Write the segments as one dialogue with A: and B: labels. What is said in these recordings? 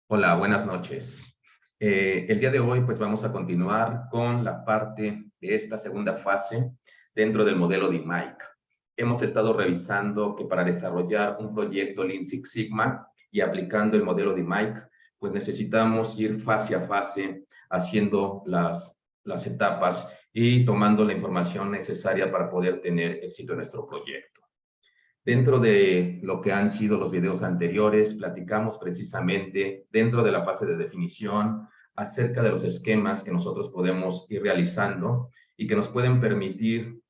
A: Hola, buenas noches. El día de hoy pues vamos a continuar con la parte de esta segunda fase dentro del modelo de Mike. Hemos estado revisando que para desarrollar un proyecto Lean Six Sigma y aplicando el modelo de Mike, pues necesitamos ir fase a fase haciendo las etapas y tomando la información necesaria para poder tener éxito en nuestro proyecto. Dentro de lo que han sido los videos anteriores, platicamos precisamente dentro de la fase de definición acerca de los esquemas que nosotros podemos ir realizando y que nos pueden permitir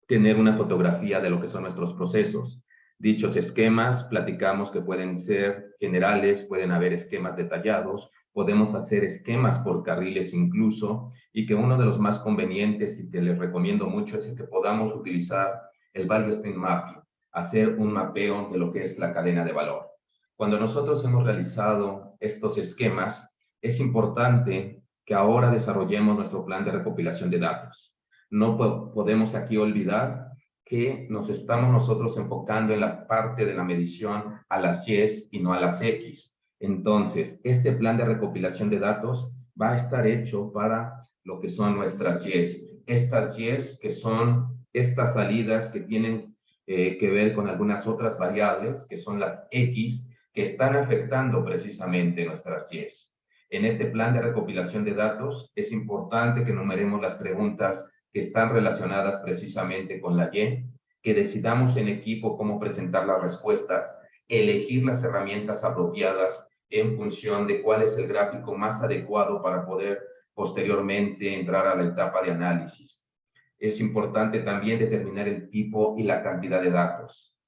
A: tener una fotografía de lo que son nuestros procesos. Dichos esquemas, platicamos que pueden ser generales, pueden haber esquemas detallados, podemos hacer esquemas por carriles incluso, y que uno de los más convenientes y que les recomiendo mucho es el que podamos utilizar el Value Stream Mapping, hacer un mapeo de lo que es la cadena de valor. Cuando nosotros hemos realizado estos esquemas, es importante que ahora desarrollemos nuestro plan de recopilación de datos. No podemos aquí olvidar que nos estamos nosotros enfocando en la parte de la medición a las Y y no a las X. Entonces, este plan de recopilación de datos va a estar hecho para lo que son nuestras Y. Estas Y que son estas salidas que tienen que ver con algunas otras variables, que son las X, que están afectando precisamente nuestras Y. En este plan de recopilación de datos es importante que numeremos las preguntas que están relacionadas precisamente con la Y, que decidamos en equipo cómo presentar las respuestas, elegir las herramientas apropiadas en función de cuál es el gráfico más adecuado para poder posteriormente entrar a la etapa de análisis. Es importante también determinar el tipo y la cantidad de datos.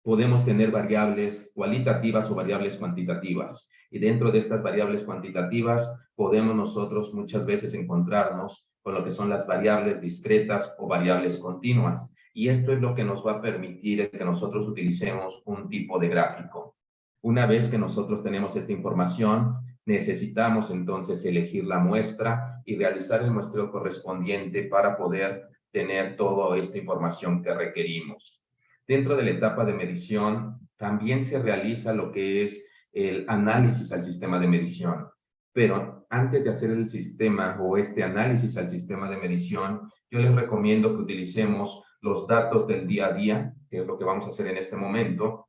A: Podemos tener variables cualitativas o variables cuantitativas. Y dentro de estas variables cuantitativas podemos nosotros muchas veces encontrarnos con lo que son las variables discretas o variables continuas. Y esto es lo que nos va a permitir que nosotros utilicemos un tipo de gráfico. Una vez que nosotros tenemos esta información, necesitamos entonces elegir la muestra y realizar el muestreo correspondiente para poder tener toda esta información que requerimos. Dentro de la etapa de medición, también se realiza lo que es el análisis al sistema de medición. Pero antes de hacer el sistema o este análisis al sistema de medición, yo les recomiendo que utilicemos los datos del día a día, que es lo que vamos a hacer en este momento,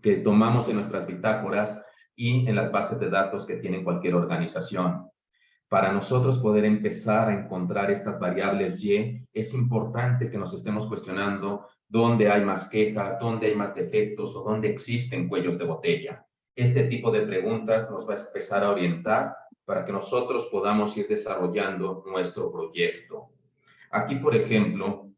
A: que tomamos en nuestras bitácoras y en las bases de datos que tiene cualquier organización. Para nosotros poder empezar a encontrar estas variables Y, es importante que nos estemos cuestionando dónde hay más quejas, dónde hay más defectos o dónde existen cuellos de botella. Este tipo de preguntas nos va a empezar a orientar para que nosotros podamos ir desarrollando nuestro proyecto. Aquí, por ejemplo,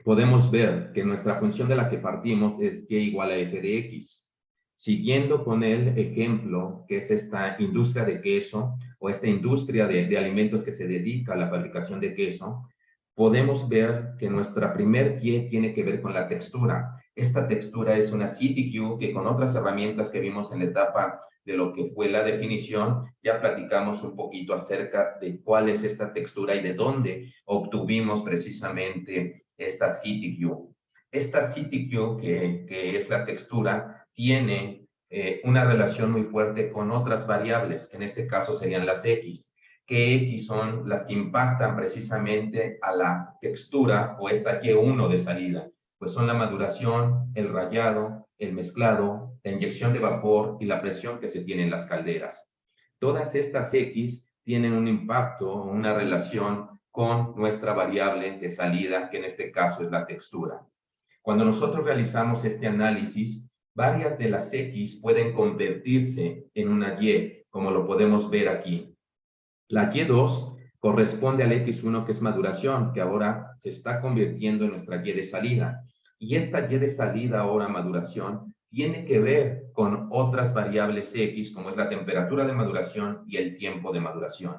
A: podemos ver que nuestra función de la que partimos es Y igual a f de X. Siguiendo con el ejemplo, que es esta industria de queso o esta industria de alimentos que se dedica a la fabricación de queso, podemos ver que nuestra primer Y tiene que ver con la textura. Esta textura es una CTQ que con otras herramientas que vimos en la etapa de lo que fue la definición, ya platicamos un poquito acerca de cuál es esta textura y de dónde obtuvimos precisamente esta CTQ. Esta CTQ, que es la textura, tiene una relación muy fuerte con otras variables, que en este caso serían las X, que X son las que impactan precisamente a la textura o esta Y1 de salida, pues son la maduración, el rayado, el mezclado, la inyección de vapor y la presión que se tiene en las calderas. Todas estas X tienen un impacto o una relación con nuestra variable de salida, que en este caso es la textura. Cuando nosotros realizamos este análisis, varias de las X pueden convertirse en una Y, como lo podemos ver aquí. La Y2 corresponde al X1, que es maduración, que ahora se está convirtiendo en nuestra Y de salida. Y esta Y de salida, ahora maduración, tiene que ver con otras variables X, como es la temperatura de maduración y el tiempo de maduración.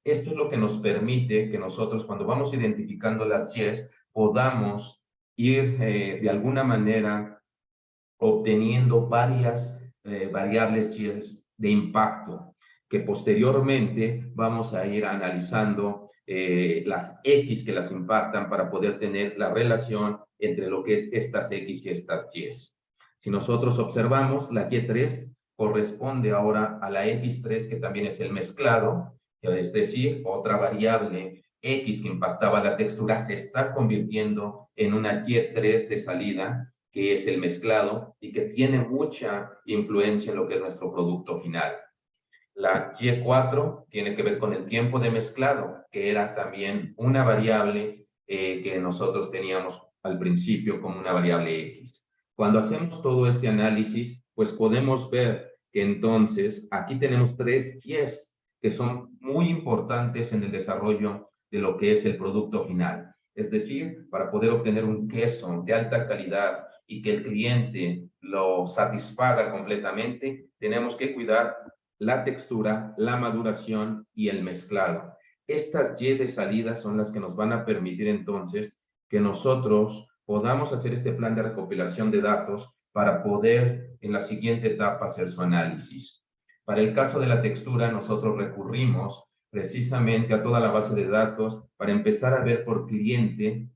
A: Esto es lo que nos permite que nosotros, cuando vamos identificando las Ys, podamos ir de alguna manera obteniendo varias variables Ys de impacto, que posteriormente vamos a ir analizando las X que las impactan para poder tener la relación entre lo que es estas X y estas Y. Si nosotros observamos, la Y3 corresponde ahora a la X3, que también es el mezclado, es decir, otra variable X que impactaba la textura se está convirtiendo en una Y3 de salida, que es el mezclado y que tiene mucha influencia en lo que es nuestro producto final. La Y4 tiene que ver con el tiempo de mezclado, que era también una variable que nosotros teníamos al principio como una variable X. Cuando hacemos todo este análisis, pues podemos ver que entonces aquí tenemos tres Y's que son muy importantes en el desarrollo de lo que es el producto final. Es decir, para poder obtener un queso de alta calidad y que el cliente lo satisfaga completamente, tenemos que cuidar la textura, la maduración y el mezclado. Estas Y de salida son las que nos van a permitir entonces que nosotros podamos hacer este plan de recopilación de datos para poder en la siguiente etapa hacer su análisis. Para el caso de la textura, nosotros recurrimos precisamente a toda la base de datos para empezar a ver por cliente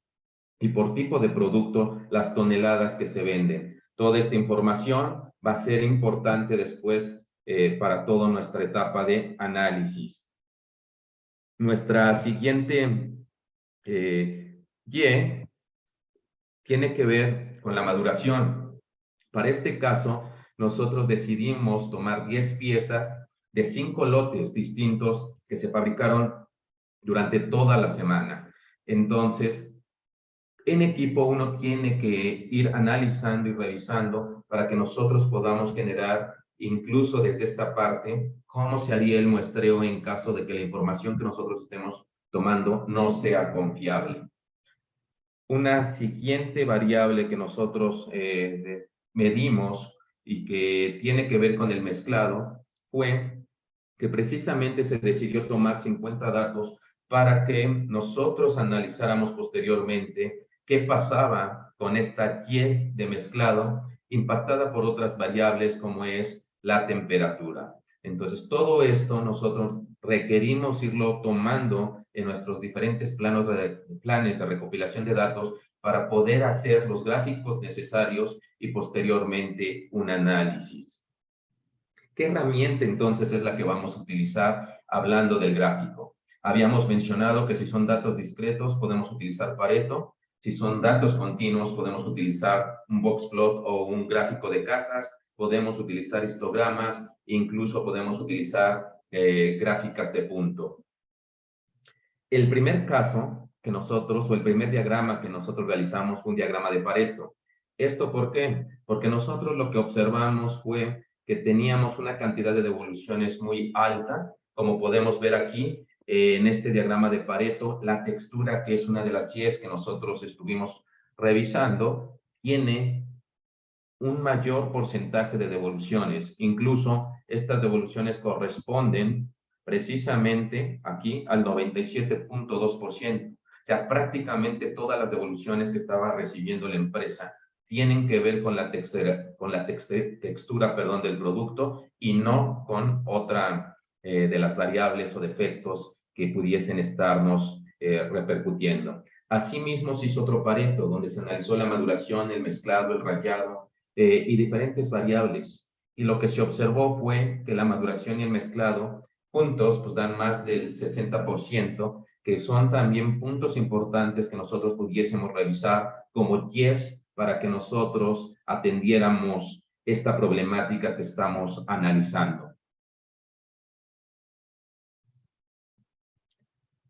A: y por tipo de producto las toneladas que se venden. Toda esta información va a ser importante después para toda nuestra etapa de análisis. Nuestra siguiente Y tiene que ver con la maduración. Para este caso, nosotros decidimos tomar 10 piezas de 5 lotes distintos que se fabricaron durante toda la semana. Entonces, en equipo uno tiene que ir analizando y revisando para que nosotros podamos generar, incluso desde esta parte, cómo se haría el muestreo en caso de que la información que nosotros estemos tomando no sea confiable. Una siguiente variable que nosotros medimos y que tiene que ver con el mezclado fue que precisamente se decidió tomar 50 datos para que nosotros analizáramos posteriormente qué pasaba con esta Y de mezclado impactada por otras variables como es la temperatura. Entonces, todo esto nosotros requerimos irlo tomando en nuestros diferentes planes de recopilación de datos para poder hacer los gráficos necesarios y posteriormente un análisis. ¿Qué herramienta entonces es la que vamos a utilizar hablando del gráfico? Habíamos mencionado que si son datos discretos podemos utilizar Pareto, si son datos continuos podemos utilizar un boxplot o un gráfico de cajas, podemos utilizar histogramas, incluso podemos utilizar gráficas de punto. El primer caso que nosotros, o el primer diagrama que nosotros realizamos fue un diagrama de Pareto. ¿Esto por qué? Porque nosotros lo que observamos fue que teníamos una cantidad de devoluciones muy alta, como podemos ver aquí en este diagrama de Pareto, la textura, que es una de las Y's que nosotros estuvimos revisando, tiene un mayor porcentaje de devoluciones. Incluso estas devoluciones corresponden precisamente aquí al 97.2%. O sea, prácticamente todas las devoluciones que estaba recibiendo la empresa tienen que ver con la textura, perdón, del producto y no con otra de las variables o defectos que pudiesen estarnos repercutiendo. Asimismo, se hizo otro Pareto, donde se analizó la maduración, el mezclado, el rallado, y diferentes variables. Y lo que se observó fue que la maduración y el mezclado juntos pues dan más del 60%, que son también puntos importantes que nosotros pudiésemos revisar como Y's para que nosotros atendiéramos esta problemática que estamos analizando.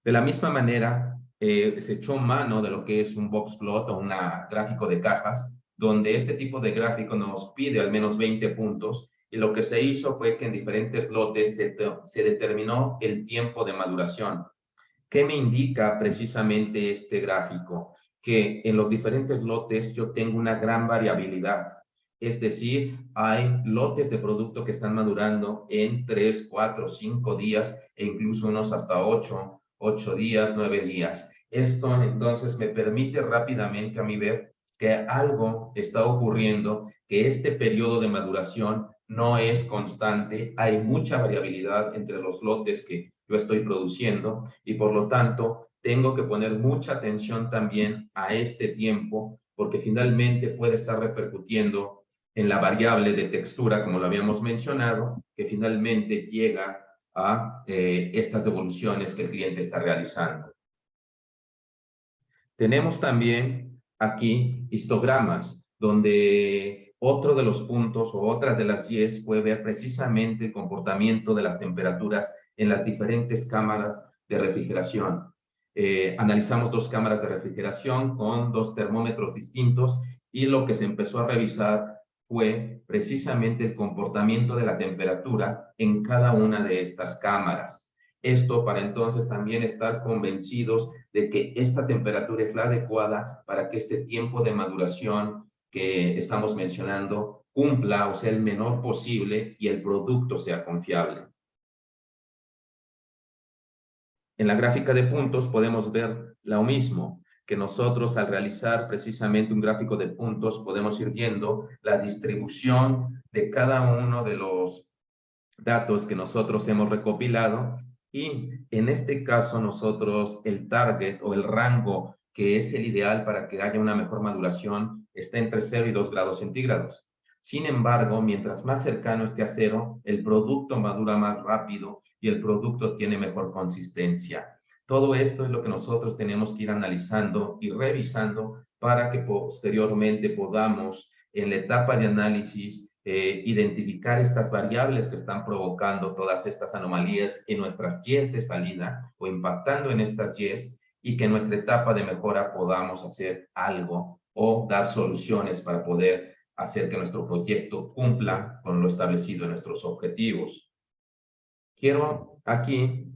A: De la misma manera, se echó mano de lo que es un boxplot o un gráfico de cajas, donde este tipo de gráfico nos pide al menos 20 puntos, y lo que se hizo fue que en diferentes lotes se determinó el tiempo de maduración. ¿Qué me indica precisamente este gráfico? Que en los diferentes lotes yo tengo una gran variabilidad. Es decir, hay lotes de producto que están madurando en 3, 4, 5 días e incluso unos hasta 8 días, 9 días. Esto entonces me permite rápidamente a mí ver que algo está ocurriendo, que este periodo de maduración no es constante, hay mucha variabilidad entre los lotes que yo estoy produciendo y por lo tanto tengo que poner mucha atención también a este tiempo porque finalmente puede estar repercutiendo en la variable de textura, como lo habíamos mencionado, que finalmente llega a estas devoluciones que el cliente está realizando. Tenemos también aquí histogramas, donde otro de los puntos o otra de las Y's puede ver precisamente el comportamiento de las temperaturas en las diferentes cámaras de refrigeración. Analizamos 2 cámaras de refrigeración con 2 termómetros distintos y lo que se empezó a revisar fue precisamente el comportamiento de la temperatura en cada una de estas cámaras. Esto para entonces también estar convencidos de que esta temperatura es la adecuada para que este tiempo de maduración que estamos mencionando cumpla o sea el menor posible y el producto sea confiable. En la gráfica de puntos podemos ver lo mismo, que nosotros al realizar precisamente un gráfico de puntos podemos ir viendo la distribución de cada uno de los datos que nosotros hemos recopilado y en este caso nosotros el target o el rango que es el ideal para que haya una mejor maduración está entre 0 y 2 grados centígrados. Sin embargo, mientras más cercano esté a 0, el producto madura más rápido y el producto tiene mejor consistencia. Todo esto es lo que nosotros tenemos que ir analizando y revisando para que posteriormente podamos en la etapa de análisis identificar estas variables que están provocando todas estas anomalías en nuestras Y's de salida o impactando en estas Y's y que en nuestra etapa de mejora podamos hacer algo o dar soluciones para poder hacer que nuestro proyecto cumpla con lo establecido en nuestros objetivos. Quiero aquí,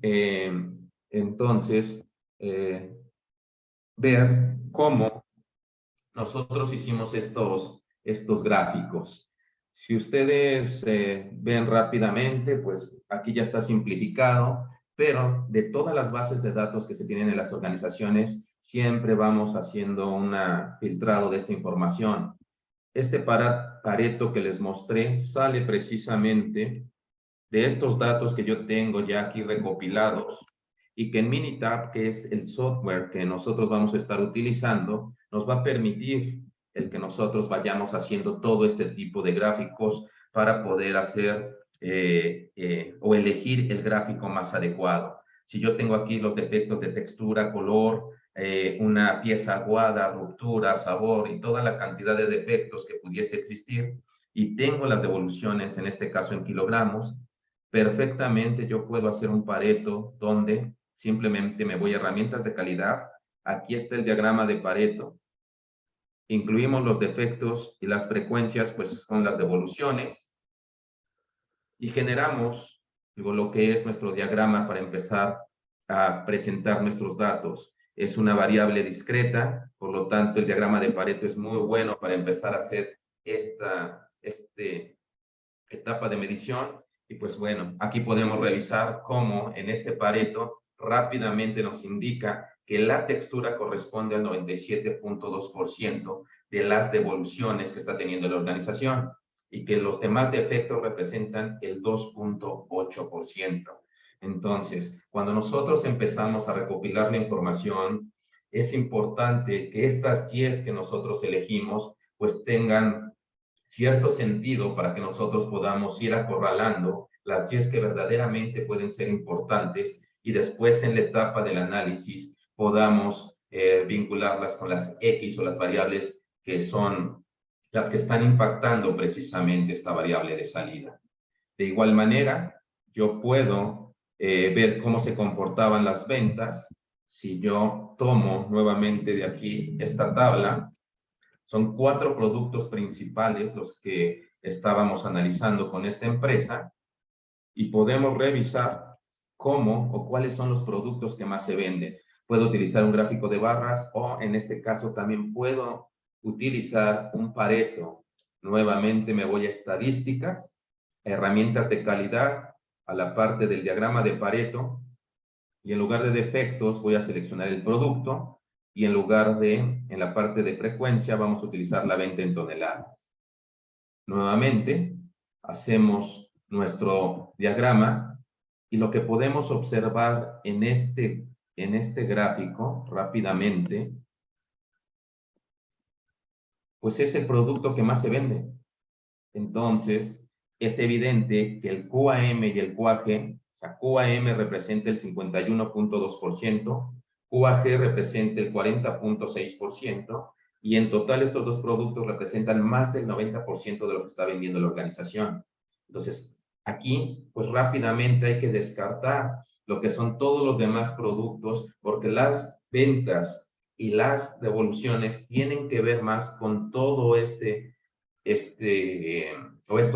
A: entonces, ver cómo nosotros hicimos estos gráficos. Si ustedes ven rápidamente, pues aquí ya está simplificado, pero de todas las bases de datos que se tienen en las organizaciones, siempre vamos haciendo un filtrado de esta información. Este Pareto que les mostré sale precisamente de estos datos que yo tengo ya aquí recopilados y que en Minitab, que es el software que nosotros vamos a estar utilizando, nos va a permitir el que nosotros vayamos haciendo todo este tipo de gráficos para poder hacer o elegir el gráfico más adecuado. Si yo tengo aquí los defectos de textura, color, una pieza aguada, ruptura, sabor y toda la cantidad de defectos que pudiese existir, y tengo las devoluciones, en este caso en kilogramos, perfectamente yo puedo hacer un Pareto donde simplemente me voy a herramientas de calidad. Aquí está el diagrama de Pareto. Incluimos los defectos y las frecuencias, pues son las devoluciones. Y generamos lo que es nuestro diagrama para empezar a presentar nuestros datos. Es una variable discreta, por lo tanto el diagrama de Pareto es muy bueno para empezar a hacer esta etapa de medición. Y pues bueno, aquí podemos revisar cómo en este Pareto rápidamente nos indica que la textura corresponde al 97.2% de las devoluciones que está teniendo la organización y que los demás defectos representan el 2.8%. Entonces, cuando nosotros empezamos a recopilar la información, es importante que estas 10 que nosotros elegimos pues tengan cierto sentido para que nosotros podamos ir acorralando las 10 que verdaderamente pueden ser importantes y después en la etapa del análisis podamos vincularlas con las X o las variables que son las que están impactando precisamente esta variable de salida. De igual manera, yo puedo ver cómo se comportaban las ventas. Si yo tomo nuevamente de aquí esta tabla, son 4 productos principales los que estábamos analizando con esta empresa y podemos revisar cómo o cuáles son los productos que más se venden. Puedo utilizar un gráfico de barras o en este caso también puedo utilizar un Pareto. Nuevamente me voy a estadísticas, herramientas de calidad, a la parte del diagrama de Pareto y en lugar de defectos voy a seleccionar el producto y en lugar de, en la parte de frecuencia, vamos a utilizar la venta en toneladas. Nuevamente, hacemos nuestro diagrama y lo que podemos observar en este gráfico rápidamente, pues es el producto que más se vende. entonces es evidente que el QAM y el QAG, o sea, QAM representa el 51.2%, QAG representa el 40.6%, y en total estos dos productos representan más del 90% de lo que está vendiendo la organización. Entonces, aquí, pues rápidamente hay que descartar lo que son todos los demás productos, porque las ventas y las devoluciones tienen que ver más con todo o estos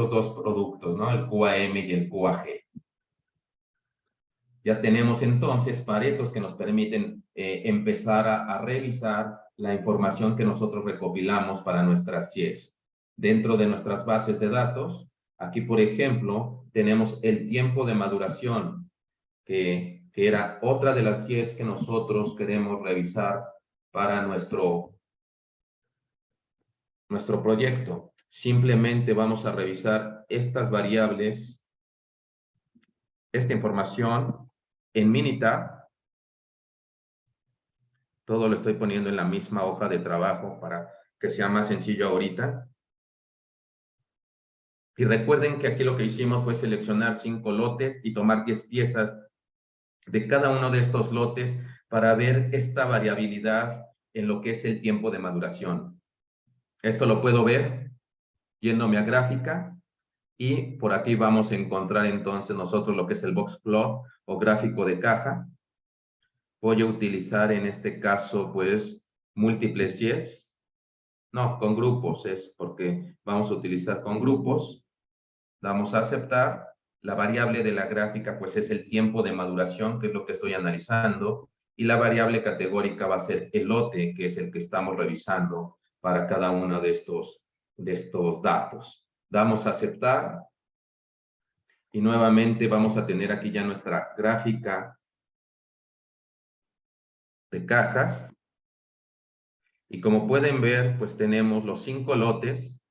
A: dos productos, ¿no? El QAM y el QAG. Ya tenemos entonces paretos que nos permiten empezar a revisar la información que nosotros recopilamos para nuestras YES. Dentro de nuestras bases de datos, aquí por ejemplo, tenemos el tiempo de maduración, que era otra de las YES que nosotros queremos revisar para nuestro proyecto. Simplemente vamos a revisar estas variables, esta información en Minitab. Todo lo estoy poniendo en la misma hoja de trabajo para que sea más sencillo ahorita. Y recuerden que aquí lo que hicimos fue seleccionar 5 lotes y tomar 10 piezas de cada uno de estos lotes para ver esta variabilidad en lo que es el tiempo de maduración. Esto lo puedo ver yéndome a gráfica, y por aquí vamos a encontrar entonces nosotros lo que es el box plot o gráfico de caja. Voy a utilizar en este caso pues múltiples YES. No, con grupos es porque vamos a utilizar con grupos. Damos a aceptar. La variable de la gráfica pues es el tiempo de maduración, que es lo que estoy analizando, y la variable categórica va a ser el lote, que es el que estamos revisando para cada uno de estos datos. Damos a aceptar y nuevamente vamos a tener aquí ya nuestra gráfica de cajas. Y como pueden ver, pues tenemos los 5 lotes.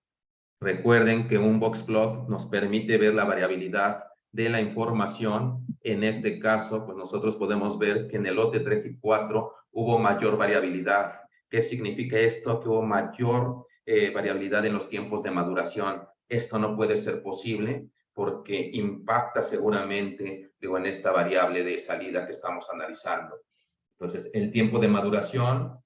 A: Recuerden que un box plot nos permite ver la variabilidad de la información. En este caso, pues nosotros podemos ver que en el lote 3 y 4 hubo mayor variabilidad. ¿Qué significa esto? Que hubo mayor variabilidad en los tiempos de maduración. Esto no puede ser posible porque impacta seguramente, digo, en esta variable de salida que estamos analizando. Entonces, el tiempo de maduración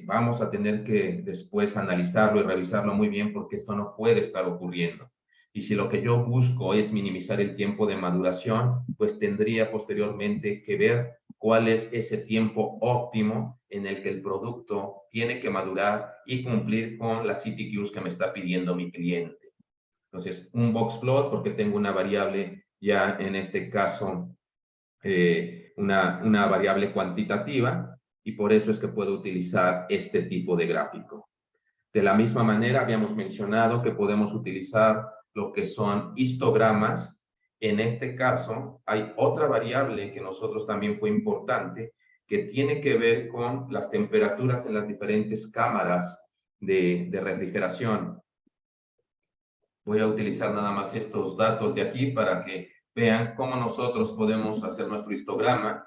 A: vamos a tener que después analizarlo y revisarlo muy bien, porque esto no puede estar ocurriendo. Y si lo que yo busco es minimizar el tiempo de maduración, pues tendría posteriormente que ver cuál es ese tiempo óptimo en el que el producto tiene que madurar y cumplir con las CTQs que me está pidiendo mi cliente. Entonces, un box plot, porque tengo una variable ya en este caso, una variable cuantitativa, y por eso es que puedo utilizar este tipo de gráfico. De la misma manera, habíamos mencionado que podemos utilizar lo que son histogramas. En este caso, hay otra variable que nosotros también fue importante, que tiene que ver con las temperaturas en las diferentes cámaras de refrigeración. Voy a utilizar nada más estos datos de aquí para que vean cómo nosotros podemos hacer nuestro histograma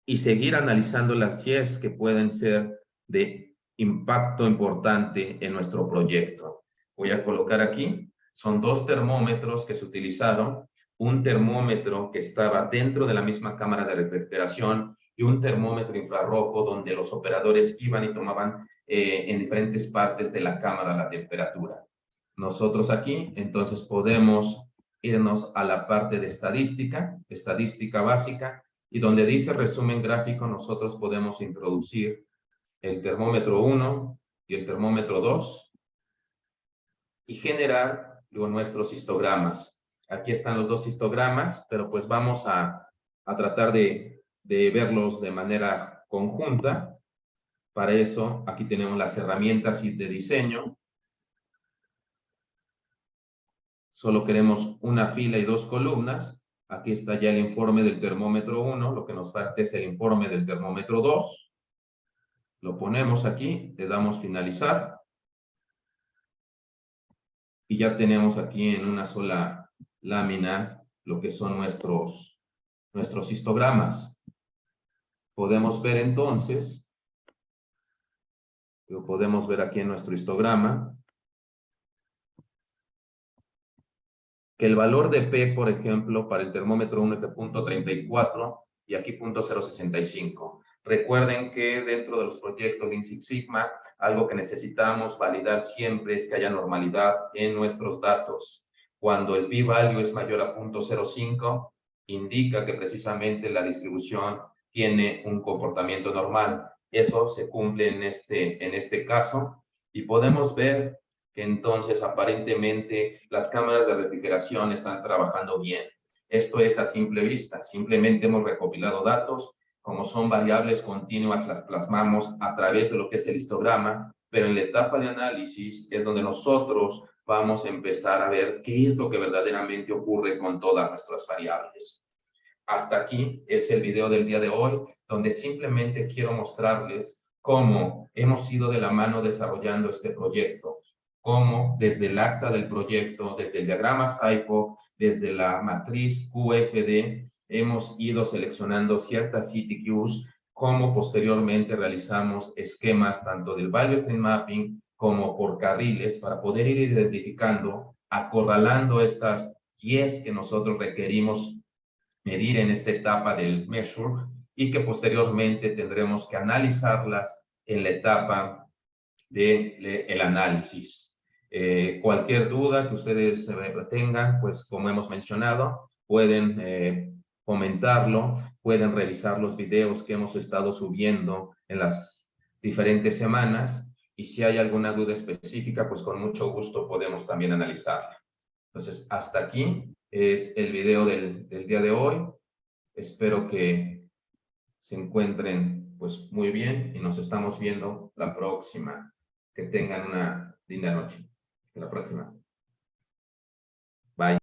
A: y seguir analizando las YES que pueden ser de impacto importante en nuestro proyecto. Voy a colocar aquí, son 2 termómetros que se utilizaron, un termómetro que estaba dentro de la misma cámara de refrigeración y un termómetro infrarrojo donde los operadores iban y tomaban en diferentes partes de la cámara la temperatura. Nosotros aquí, entonces, podemos irnos a la parte de estadística básica, y donde dice resumen gráfico, nosotros podemos introducir el termómetro 1 y el termómetro 2 y generar luego nuestros histogramas. Aquí están los 2 histogramas, pero pues vamos a tratar de verlos de manera conjunta. Para eso, aquí tenemos las herramientas de diseño. Solo queremos una fila y 2 columnas. Aquí está ya el informe del termómetro 1, lo que nos falta es el informe del termómetro 2. Lo ponemos aquí, le damos finalizar. Y ya tenemos aquí en una sola lámina lo que son nuestros histogramas. Podemos ver entonces, lo podemos ver aquí en nuestro histograma, que el valor de P, por ejemplo, para el termómetro 1 es de 0.34 y aquí 0.065. Recuerden que dentro de los proyectos Lean Six Sigma, algo que necesitamos validar siempre es que haya normalidad en nuestros datos. Cuando el p-value es mayor a 0.05, indica que precisamente la distribución tiene un comportamiento normal. Eso se cumple en este caso y podemos ver que entonces aparentemente las cámaras de refrigeración están trabajando bien. Esto es a simple vista, simplemente hemos recopilado datos, como son variables continuas las plasmamos a través de lo que es el histograma, pero en la etapa de análisis es donde nosotros vamos a empezar a ver qué es lo que verdaderamente ocurre con todas nuestras variables. Hasta aquí es el video del día de hoy, donde simplemente quiero mostrarles cómo hemos ido de la mano desarrollando este proyecto, cómo desde el acta del proyecto, desde el diagrama SciPo, desde la matriz QFD, hemos ido seleccionando ciertas CTQs, cómo posteriormente realizamos esquemas tanto del Value Stream Mapping como por carriles para poder ir identificando, acorralando estas Ys que nosotros requerimos medir en esta etapa del measure y que tendremos que analizarlas en la etapa del análisis. Cualquier duda que ustedes tengan, pues como hemos mencionado, pueden comentarlo, pueden revisar los videos que hemos estado subiendo en las diferentes semanas y si hay alguna duda específica, pues con mucho gusto podemos también analizarla. Entonces, hasta aquí es el video del día de hoy. Espero que se encuentren pues muy bien y nos estamos viendo la próxima. Que tengan una linda noche. Hasta la próxima.